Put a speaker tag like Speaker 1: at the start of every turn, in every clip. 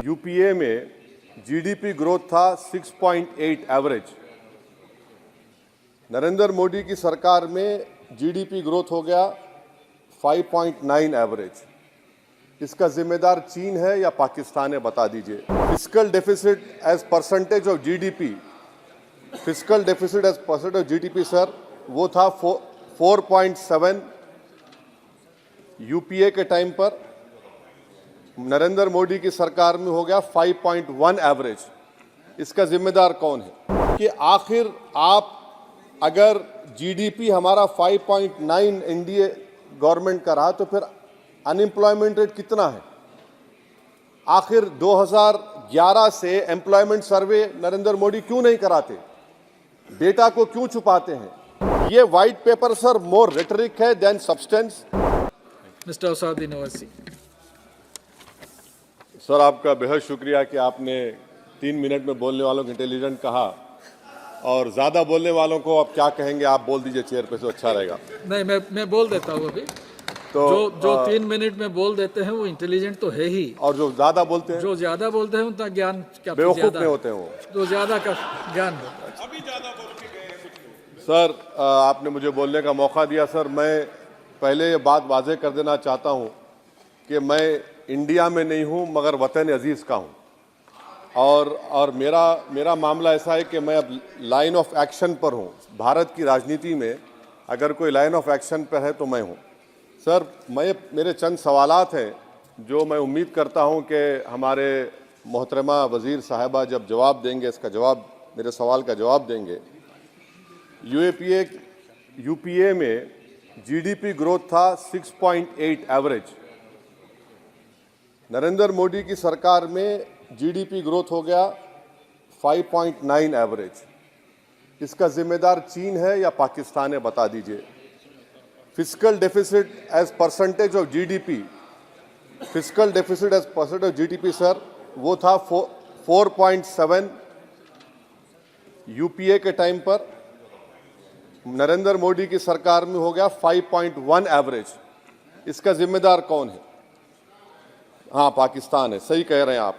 Speaker 1: UPA में GDP growth था 6.8 average. Narendra Modi की सरकार में जीडीपी ग्रोथ हो गया 5.9 एवरेज। इसका जिम्मेदार चीन है या पाकिस्तान है, बता दीजिए। Fiscal deficit as percentage of GDP, fiscal deficit as percentage of GDP sir, वो था 4.7 यूपीए के टाइम पर। नरेंद्र मोदी की सरकार में हो गया 5.1 एवरेज। इसका जिम्मेदार कौन है कि आखिर आप अगर जीडीपी हमारा 5.9 एनडीए गवर्नमेंट का रहा तो फिर अनएम्प्लॉयमेंट रेट कितना है? आखिर 2011 से एम्प्लॉयमेंट सर्वे नरेंद्र मोदी क्यों नहीं कराते? डेटा को क्यों छुपाते हैं? ये white paper sir more rhetoric है than substance.
Speaker 2: Mister Asaduddin Owaisi.
Speaker 1: Sir, आपका बेहद शुक्रिया कि आपने 3 मिनट में बोलने वालों को इंटेलिजेंट कहा, और ज़्यादा बोलने वालों को अब क्या कहेंगे, आप बोल दीजिए चेयर पे, तो अच्छा रहेगा।
Speaker 2: नहीं, मैं बोल देता हूँ अभी। तो जो 3 मिनट में बोल देते हैं वो इंटेलिजेंट तो है ही,
Speaker 1: और जो ज़्यादा बोलते हैं,
Speaker 2: जो ज़्यादा बोलते हैं उनका ज्ञान क्या
Speaker 1: बेवकूफ़ में होते हैं वो,
Speaker 2: जो ज़्यादा का ज्ञान होता है।
Speaker 1: सर, आपने मुझे बोलने का मौका दिया। सर, मैं पहले ये बात वाज़ेह कर देना चाहता हूँ कि मैं इंडिया में नहीं हूँ मगर वतन अजीज़ का हूँ, और मेरा मामला ऐसा है कि मैं अब लाइन ऑफ एक्शन पर हूँ। भारत की राजनीति में अगर कोई लाइन ऑफ एक्शन पर है तो मैं हूँ। सर, मेरे चंद सवालात हैं जो मैं उम्मीद करता हूँ कि हमारे मोहतरमा वज़ीर साहिबा जब जवाब देंगे, इसका जवाब, मेरे सवाल का जवाब देंगे। यूपीए में जीडीपी ग्रोथ था 6.8 एवरेज। नरेंद्र मोदी की सरकार में जीडीपी ग्रोथ हो गया 5.9 एवरेज। इसका जिम्मेदार चीन है या पाकिस्तान है, बता दीजिए। Fiscal deficit as percentage of GDP, fiscal deficit as percentage of GDP sir, वो था 4.7 यूपीए के टाइम पर। नरेंद्र मोदी की सरकार में हो गया 5.1 एवरेज। इसका जिम्मेदार कौन है? हाँ, पाकिस्तान है। सही कह रहे हैं आप।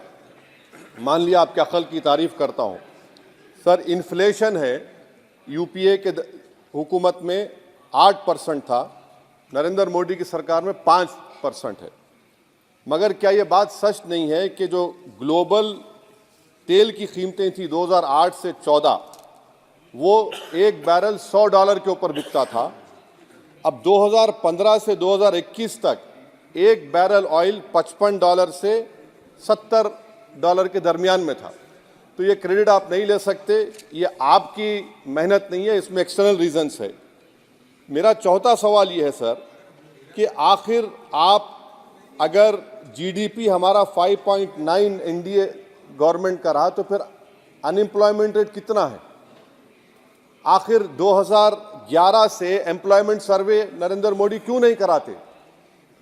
Speaker 1: मान लिया आपके अक्ल की तारीफ करता हूँ। सर, इन्फ्लेशन है यूपीए के हुकूमत में 8% था, नरेंद्र मोदी की सरकार में 5% है। मगर क्या ये बात सच नहीं है कि जो ग्लोबल तेल की कीमतें थी 2008 से 14, वो एक बैरल $100 के ऊपर बिकता था। अब 2015 से 2021 तक एक बैरल ऑयल $55 से $70 के दरमियान में था। तो ये क्रेडिट आप नहीं ले सकते, ये आपकी मेहनत नहीं है, इसमें एक्सटर्नल रीजंस है। मेरा चौथा सवाल ये है सर कि आखिर आप अगर जीडीपी हमारा 5.9 एनडीए गवर्नमेंट का रहा तो फिर अनएम्प्लॉयमेंट रेट कितना है? आखिर 2011 से एम्प्लॉयमेंट सर्वे नरेंद्र मोदी क्यों नहीं कराते?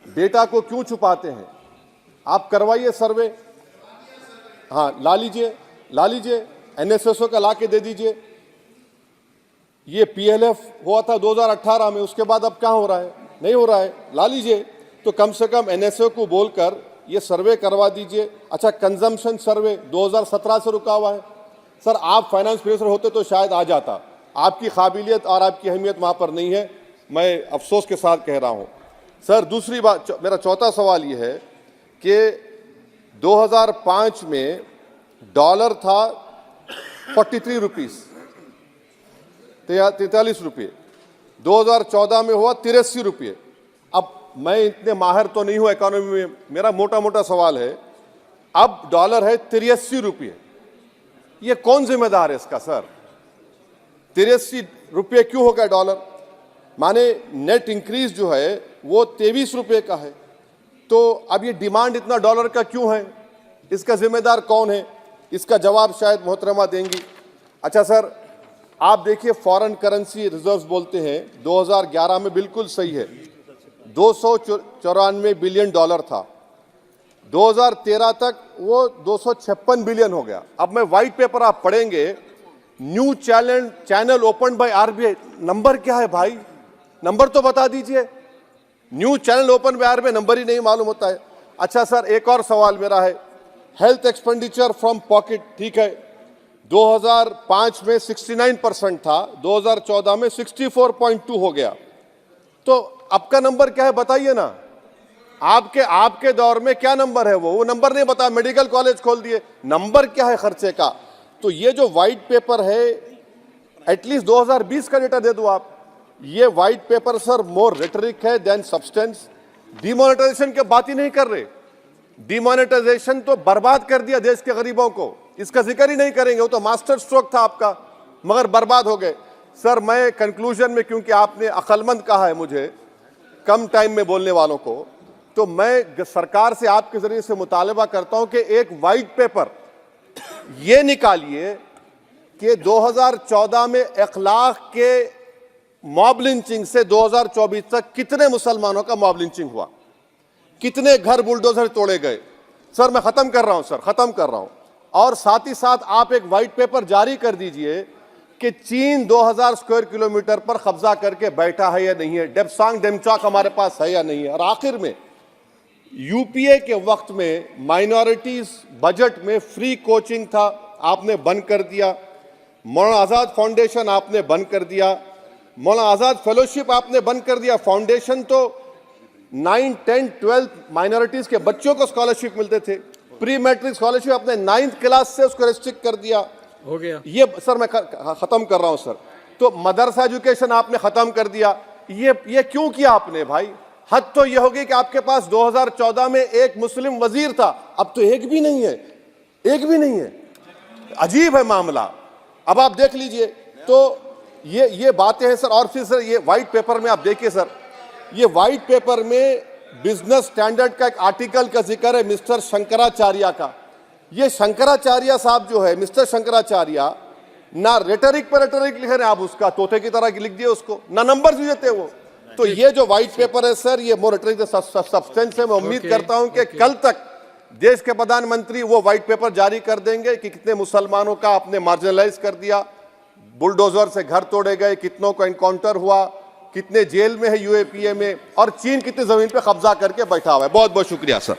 Speaker 1: डेटा को क्यों छुपाते हैं? आप करवाइए सर्वे। हाँ, ला लीजिए एनएसएसओ का ला के दे दीजिए। ये पीएलएफ हुआ था 2018 में, उसके बाद अब क्या हो रहा है? नहीं हो रहा है। ला लीजिए, तो कम से कम एनएसओ को बोलकर ये सर्वे करवा दीजिए। अच्छा, कंजम्पशन सर्वे 2017 से रुका हुआ है। सर, आप फाइनेंस मिनिस्टर होते तो शायद आ जाता। आपकी काबिलियत और आपकी अहमियत वहाँ पर नहीं है, मैं अफसोस के साथ कह रहा हूँ। सर, दूसरी बात, मेरा चौथा सवाल ये है कि 2005 में डॉलर था 43 रुपीस, 43 रुपये। 2014 में हुआ 83 रुपये। अब मैं इतने माहिर तो नहीं हूँ इकोनॉमी में, मेरा मोटा सवाल है, अब डॉलर है 83 रुपये। ये कौन जिम्मेदार है इसका सर? 83 रुपये क्यों हो गया डॉलर? माने नेट इंक्रीज जो है वो 23 रुपये का है। तो अब ये डिमांड इतना डॉलर का क्यों है? इसका जिम्मेदार कौन है? इसका जवाब शायद मोहतरमा देंगी। अच्छा सर, आप देखिए, फॉरेन करेंसी रिजर्व्स बोलते हैं 2011 में, बिल्कुल सही है, 294 बिलियन डॉलर था। 2013 तक वो 256 बिलियन हो गया। अब मैं व्हाइट पेपर आप पढ़ेंगे, new channel open by RBI. Number क्या है भाई? नंबर तो बता दीजिए। New channel open by RBI, number ही नहीं मालूम होता है। अच्छा सर, एक और सवाल मेरा है हेल्थ एक्सपेंडिचर फ्रॉम पॉकेट, ठीक है, 2005 में 69% था, 2014 में 64.2 हो गया। तो आपका नंबर क्या है बताइए ना, आपके दौर में क्या नंबर है? वो नंबर नहीं बता, मेडिकल कॉलेज खोल दिए, नंबर क्या है खर्चे का? तो ये जो व्हाइट पेपर है, एटलीस्ट 2020 का डेटा दे दो आप। ये white paper sir more rhetoric है देन सब्सटेंस। डिमोनेटाइजेशन की बात ही नहीं कर रहे, डिमोनेटाइजेशन तो बर्बाद कर दिया देश के गरीबों को, इसका जिक्र ही नहीं करेंगे, वो तो मास्टर स्ट्रोक था आपका, मगर बर्बाद हो गए। सर मैं कंक्लूजन में, क्योंकि आपने अक्लमंद कहा है मुझे कम टाइम में बोलने वालों को, तो मैं सरकार से आपके जरिए से मुतालबा करता हूं कि एक व्हाइट पेपर ये निकालिए कि 2014 में 1 लाख के मॉब लिंचिंग से 2024 तक कितने मुसलमानों का मॉब लिंचिंग हुआ, कितने घर बुलडोजर तोड़े गए। सर मैं खत्म कर रहा हूं सर, खत्म कर रहा हूं। और साथ ही साथ आप एक व्हाइट पेपर जारी कर दीजिए कि चीन 2000 स्क्वायर किलोमीटर पर कब्जा करके बैठा है या नहीं है, डेप्सांग डेमचॉक हमारे पास है या नहीं है। और आखिर में यूपीए के वक्त में माइनॉरिटीज बजट में फ्री कोचिंग था, आपने बंद कर दिया। मौलाना आज़ाद फाउंडेशन आपने बंद कर दिया, मौलाना आज़ाद फेलोशिप आपने बंद कर दिया। फाउंडेशन तो 9, 10, 12 माइनॉरिटीज के बच्चों को स्कॉलरशिप मिलते थे, प्री मैट्रिक स्कॉलरशिप आपने 9th क्लास से उसको रेस्ट्रिक्ट कर दिया,
Speaker 2: हो गया।
Speaker 1: ये सर मैं खत्म कर रहा हूं सर। तो मदरसा एजुकेशन आपने खत्म कर दिया, ये क्यों किया आपने भाई? हद तो ये होगी कि आपके पास 2014 में एक मुस्लिम वजीर था, अब तो एक भी नहीं है, एक भी नहीं है। अजीब है मामला। अब आप देख लीजिए, तो ये बातें हैं सर। और फिर सर ये व्हाइट पेपर में आप देखिए सर, ये व्हाइट पेपर में बिजनेस स्टैंडर्ड का एक आर्टिकल का जिक्र है मिस्टर शंकराचार्य का। ये शंकराचार्य साहब जो है, मिस्टर शंकराचार्य, ना रेटरिक पर रेटरिक लिख रहे हैं आप, उसका तोते की तरह लिख दिए उसको, ना नंबर भी देते वो। तो ये जो व्हाइट पेपर है सर, ये मोर रेटरिक सब्सटेंस है। मैं उम्मीद करता हूं कि कल तक देश के प्रधानमंत्री वो व्हाइट पेपर जारी कर देंगे कि कितने मुसलमानों का आपने मार्जिनलाइज कर दिया, बुलडोजर से घर तोड़े गए, कितनों को एनकाउंटर हुआ, कितने जेल में है यूएपीए में, और चीन कितनी जमीन पे कब्जा करके बैठा हुआ है। बहुत बहुत शुक्रिया सर।